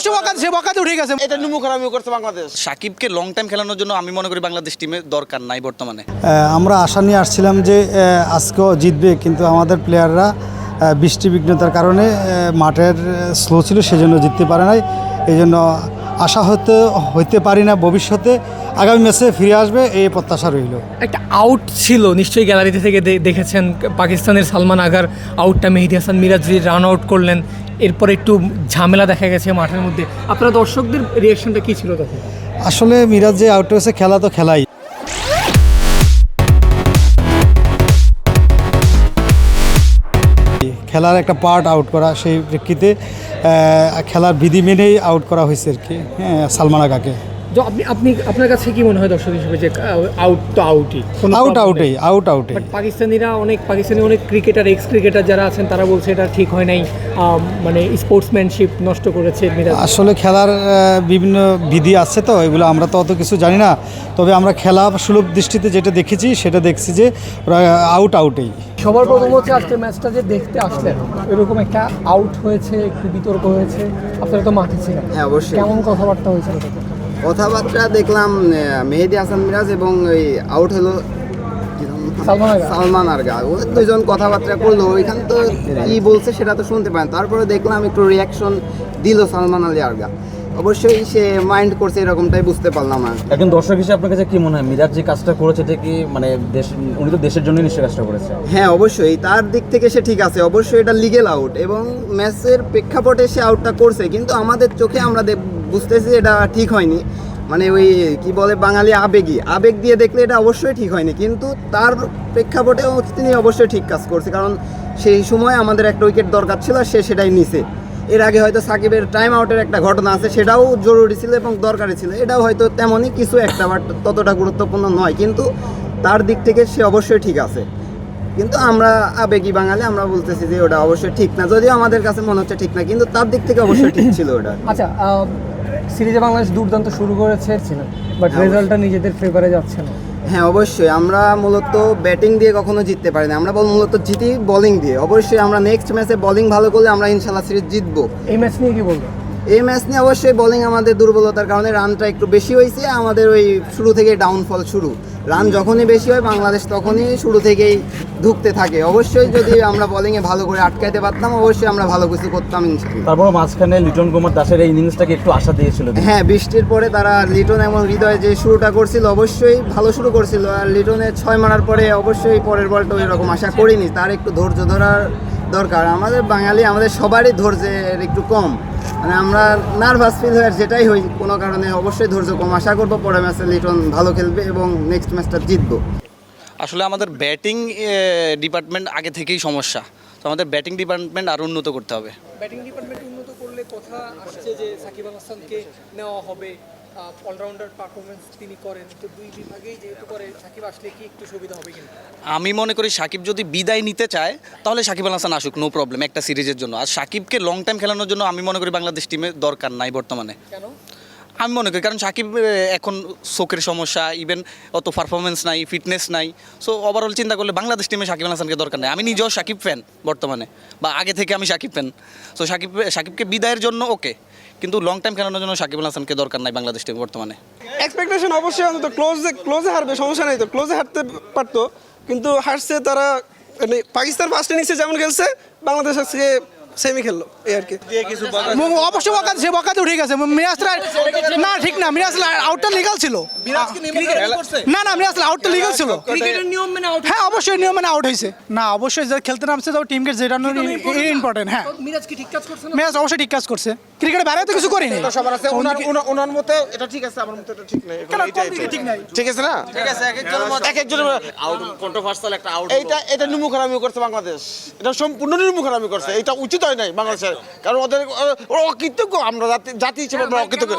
অবশ্যই সে বকাতে উঠে গেছে। এটা নুমুখারামি করছে বাংলাদেশ। সাকিবকে লং টাইম খেলানোর জন্য আমি মনে করি বাংলাদেশ টিমে দরকার নাই বর্তমানে। আমরা আশা নিয়ে আসছিলাম যে আজকেও জিতবে, কিন্তু আমাদের প্লেয়াররা বৃষ্টিবিঘ্নতার কারণে মাঠের স্লো ছিল, সেজন্য জিততে পারে নাই। এই জন্য আশা হইতে পারি না ভবিষ্যতে আগামী ম্যাচে ফিরে আসবে, এই প্রত্যাশা রইল। একটা আউট ছিল নিশ্চয়ই, গ্যালারিতে থেকে দেখেছেন পাকিস্তানের সালমান আগার আউটটা মেহেদী হাসান মিরাজ রান আউট করলেন, এরপর একটু ঝামেলা দেখা গেছে মাঠের মধ্যে। আপনারা দর্শকদের রিয়াকশনটা কী ছিল তখন? আসলে মিরাজ যে আউট হয়েছে, খেলা তো খেলাই, খেলার একটা পার্ট আউট করা, সেই প্রেক্ষিতে খেলার বিধি মেনেই আউট করা হয়েছে আর কি, হ্যাঁ, সালমান আগাকে। তো আপনার কাছে কি মনে হয় দর্শক হিসেবে যে আউট তো আউটই, আউটই। পাকিস্তানি অনেক ক্রিকেটার, এক্স ক্রিকেটার যারা আছেন তারা বলছে এটা ঠিক হয় নাই, মানে স্পোর্টসম্যানশিপ নষ্ট করেছে মিরাজ। আসলে খেলার বিভিন্ন বিধি আছে, তো এগুলো আমরা তো অত কিছু জানি না। তবে আমরা খেলা সুলভ দৃষ্টিতে যেটা দেখেছি সেটা দেখছি যে আউটই। সবার প্রথম হচ্ছে আজকের ম্যাচটা যে দেখতে আসলেন, এরকম একটা আউট হয়েছে, একটু বিতর্ক হয়েছে, আপনারা তো মাঠে ছিলেন। হ্যাঁ, অবশ্যই। কেমন কথাবার্তা হয়েছিল? কথাবার্তা দেখলাম মেহেদী হাসান মিরাজ এবং ওই আউট হলো সালমান আরগা, ওদের দুজন কথাবার্তা করলো। ওইখানে তো কি বলছে সেটা তো শুনতে পারেন। তারপরে দেখলাম একটু রিয়াকশন দিল সালমান আলী আরগা। অবশ্যই সে মাইন্ড করছে, এরকমটাই বুঝতে পারলাম। আর একজন দর্শক হিসেবে আপনার কাছে কি মনে হয় মিরাজ যে কাজটা করেছে এটা কি মানে উনি তো দেশের জন্য নিশ্চয়ই কাজটা করেছে? হ্যাঁ, অবশ্যই তার দিক থেকে সে ঠিক আছে, অবশ্যই এটা লিগেল আউট এবং ম্যাচের প্রেক্ষাপটে সে আউটটা করছে, কিন্তু আমাদের চোখে আমরা বুঝতেছি এটা ঠিক হয়নি। মানে ওই কি বলে বাঙালি আবেগ দিয়ে দেখলে এটা অবশ্যই ঠিক হয়নি, কিন্তু তার প্রেক্ষাপটেও তিনি অবশ্যই ঠিক কাজ করছে, কারণ সেই সময় আমাদের একটা উইকেট দরকার ছিল, সে সেটাই নিছে। এর আগে হয়তো সাকিবের টাইম আউটের একটা ঘটনা আছে, সেটাও জরুরি ছিল এবং দরকারি ছিল, এটাও হয়তো তেমনই কিছু একটা, বাট ততটা গুরুত্বপূর্ণ নয়, কিন্তু তার দিক থেকে সে অবশ্যই ঠিক আছে। কিন্তু আমরা আবেগী বাঙালি, আমরা বলতেছি যে ওটা অবশ্যই ঠিক না, যদিও আমাদের কাছে মনে হচ্ছে ঠিক না, কিন্তু তার দিক থেকে অবশ্যই ঠিক ছিল ওটা। আচ্ছা, সিরিজে বাংলাদেশ দুর্দান্ত শুরু করেছে, বাট রেজাল্টটা নিজেদের ফেভারে যাচ্ছে না। হ্যাঁ, অবশ্যই আমরা মূলত ব্যাটিং দিয়ে কখনো জিততে পারি না, আমরা মূলত জিতি বোলিং দিয়ে। অবশ্যই আমরা নেক্সট ম্যাচে বোলিং ভালো করলে আমরা ইনশাল্লাহ সিরিজ জিতবো। এই ম্যাচ নিয়ে কি বলবো? এই ম্যাচ নিয়ে অবশ্যই বোলিং আমাদের দুর্বলতার কারণে রানটা একটু বেশি হয়েছে, আমাদের ওই শুরু থেকে ডাউনফল শুরু। রান যখনই বেশি হয় বাংলাদেশ তখনই শুরু থেকেই ধুঁকতে থাকে। অবশ্যই যদি আমরা বোলিংয়ে ভালো করে আটকাইতে পারতাম, অবশ্যই আমরা ভালো কিছু করতাম ইনশাল্লাহ। তারপর মাঝখানে লিটন কুমার দাসের এই ইনিংসটাকে একটু আশা দিয়েছিল। হ্যাঁ, বৃষ্টির পরে তারা লিটন এবং হৃদয় যে শুরুটা করছিল অবশ্যই ভালো শুরু করছিল, আর লিটনের 6 মারার পরে অবশ্যই পরের বলটা এরকম আশা করিনি। তার একটু ধৈর্য ধরার দরকার। আমাদের বাঙালি, আমাদের সবারই ধৈর্যের একটু কম, মানে আমরা নার্ভাস ফিল হয়ে যেটাই হই কোনো কারণে, অবশ্যই ধৈর্য কম। আশা করবো পরের ম্যাচে লিটন ভালো খেলবে এবং নেক্সট ম্যাচটা জিতবো। আসলে আমাদের ব্যাটিং ডিপার্টমেন্ট আগে থেকেই সমস্যা, তো আমাদের ব্যাটিং ডিপার্টমেন্ট আরও উন্নত করতে হবে। ব্যাটিং ডিপার্টমেন্ট উন্নত করলে কথা আসছে যে সাকিব আল হাসানকে নেওয়া হবে, অলরাউন্ডার পারফরমেন্স তিনি করেন, তো দুই বিভাগেই যেহেতু করে, সাকিব আসলে কি একটু সুবিধা হবে কিনা? আমি মনে করি সাকিব যদি বিদায় নিতে চায় তাহলে সাকিব আল হাসান আসুক, নো প্রবলেম, একটা সিরিজের জন্য। আর সাকিবকে লং টাইম খেলানোর জন্য আমি মনে করি বাংলাদেশ টিমে দরকার নাই বর্তমানে। কেন? আমি মনে করি কারণ সাকিব এখন চোখের সমস্যা, ইভেন অত পারফরমেন্স নাই, ফিটনেস নাই। সো ওভারঅল চিন্তা করলে বাংলাদেশ টিমে সাকিব আল হাসানকে দরকার নেই। আমি নিজেও সাকিব ফ্যান বর্তমানে, বা আগে থেকে আমি সাকিব ফ্যান। সো সাকিবকে বিদায়ের জন্য ওকে, কিন্তু লং টাইম খেলানোর জন্য সাকিব আল হাসানকে দরকার নাই বাংলাদেশ টিমে বর্তমানে। এক্সপেকটেশন অবশ্যই অন্তত ক্লোজে হারবে, সমস্যা নেই, তো ক্লোজে হারতে পারতো, কিন্তু হারছে তারা। পাকিস্তান ফার্স্ট ইনিংসে যেমন খেলছে, বাংলাদেশ আজকে সেমি খেললো, এই আর কি। অবশ্যই সে বকাতে উঠে গেছে। মিরাজ না, ঠিক না, মিরাজ আউটটা লিগাল ছিল না, মিরাজ আউটটা লিগাল ছিল। হ্যাঁ, অবশ্যই নিয়ম মানে আউট হয়েছে না, অবশ্যই যে খেলতে নামছে তো টিমকে যেটা ইম্পর্টেন্ট। হ্যাঁ, মিরাজ কি ঠিক কাজ করছে না? মিরাজ অবশ্যই ঠিক কাজ করছে, ক্রিকেটে বাইরে তো কিছু করেনি। ওনার মতে এটা ঠিক আছে, আমার মতে এটা ঠিক নেই। ঠিক আছে না, এক একজনের আউট কন্ট্রোভার্সিয়াল একটা আউট। এটা নুমুখারামি করছে বাংলাদেশ, এটা সম্পূর্ণ নুমুখারামি করছে। এটা উচিত হয় নাই বাংলাদেশের, কারণ ওরা অকৃতজ্ঞ, আমরা জাতি হিসেবে আমরা অকৃতজ্ঞ।